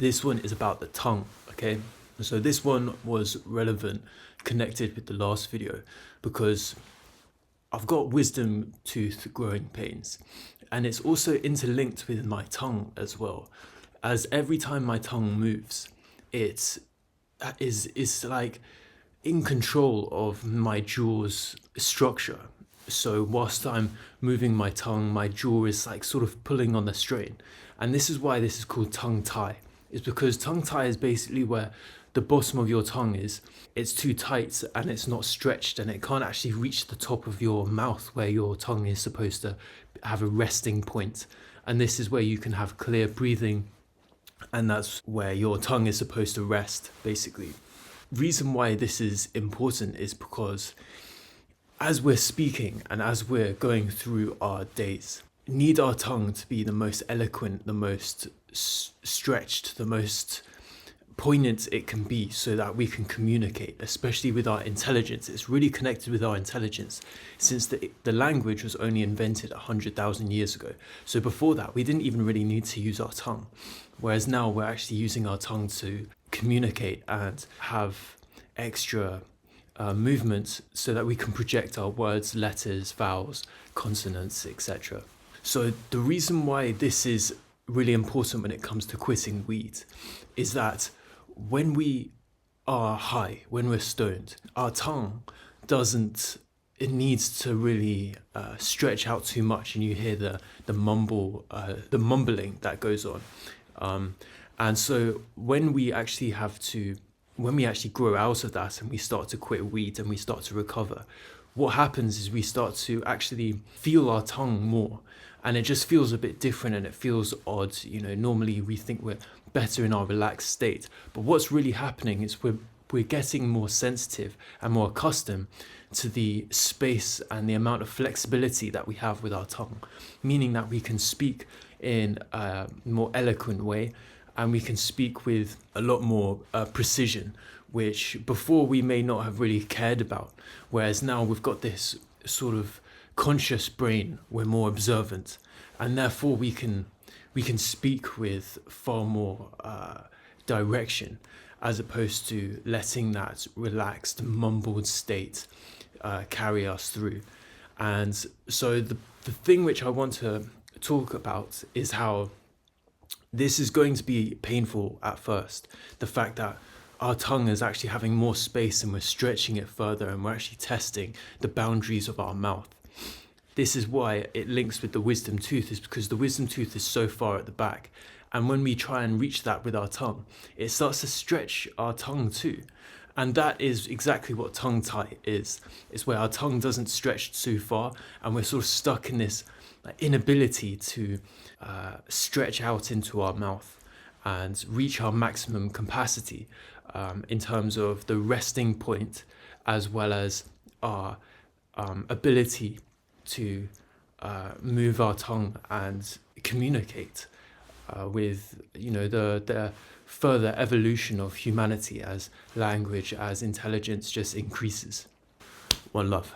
This one is about the tongue, okay? So this one was relevant, connected with the last video, because I've got wisdom tooth growing pains, and it's also interlinked with my tongue as well, as every time my tongue moves, it's like in control of my jaw's structure. So whilst I'm moving my tongue, my jaw is like sort of pulling on the strain. And this is why this is called tongue tie. It's because tongue tie is basically where the bottom of your tongue is, it's too tight and it's not stretched and it can't actually reach the top of your mouth where your tongue is supposed to have a resting point. And this is where you can have clear breathing, and that's where your tongue is supposed to rest, basically. Reason why this is important is because as we're speaking and as we're going through our days, need our tongue to be the most eloquent, the most stretched, the most poignant it can be, so that we can communicate, especially with our intelligence. It's really connected with our intelligence, since the language was only invented 100,000 years ago. So before that, we didn't even really need to use our tongue. Whereas now we're actually using our tongue to communicate and have extra movements so that we can project our words, letters, vowels, consonants, etc. So the reason why this is really important when it comes to quitting weed is that when we are high, when we're stoned, our tongue it needs to really stretch out too much, and you hear the mumbling that goes on. And so when we actually grow out of that and we start to quit weed and we start to recover, what happens is we start to actually feel our tongue more, and it just feels a bit different and it feels odd. Normally we think we're better in our relaxed state, but what's really happening is we're getting more sensitive and more accustomed to the space and the amount of flexibility that we have with our tongue, meaning that we can speak in a more eloquent way, and we can speak with a lot more precision, which before we may not have really cared about. Whereas now we've got this sort of conscious brain, we're more observant, and therefore we can speak with far more direction, as opposed to letting that relaxed, mumbled state carry us through. And so the thing which I want to talk about is how this is going to be painful at first. The fact that our tongue is actually having more space and we're stretching it further and we're actually testing the boundaries of our mouth. This is why it links with the wisdom tooth, is because the wisdom tooth is so far at the back. And when we try and reach that with our tongue, it starts to stretch our tongue too. And that is exactly what tongue tie is. It's where our tongue doesn't stretch too far and we're sort of stuck in this inability to stretch out into our mouth and reach our maximum capacity in terms of the resting point, as well as our ability to move our tongue and communicate with the further evolution of humanity as language, as intelligence just increases. One love.